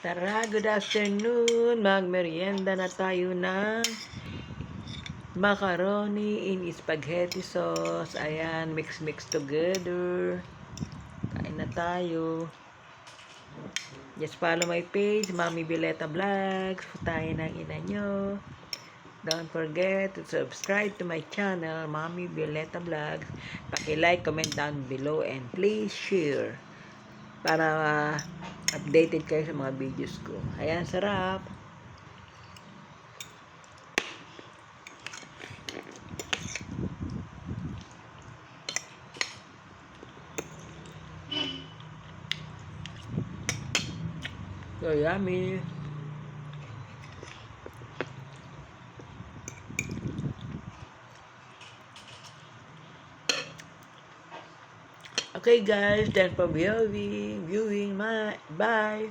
Tara, good afternoon. Magmerienda na tayo ng macaroni in spaghetti sauce. Ayan, mix together. Kain na tayo. Just follow my page, Mami Violeta Vlogs. Tayo ng ina nyo. Don't forget to subscribe to my channel, Mami Violeta Vlogs. Paki-like, comment down below, and please share para updated kayo sa mga videos ko. Ayan, sarap. So yummy. Okay guys, thanks for viewing. Bye.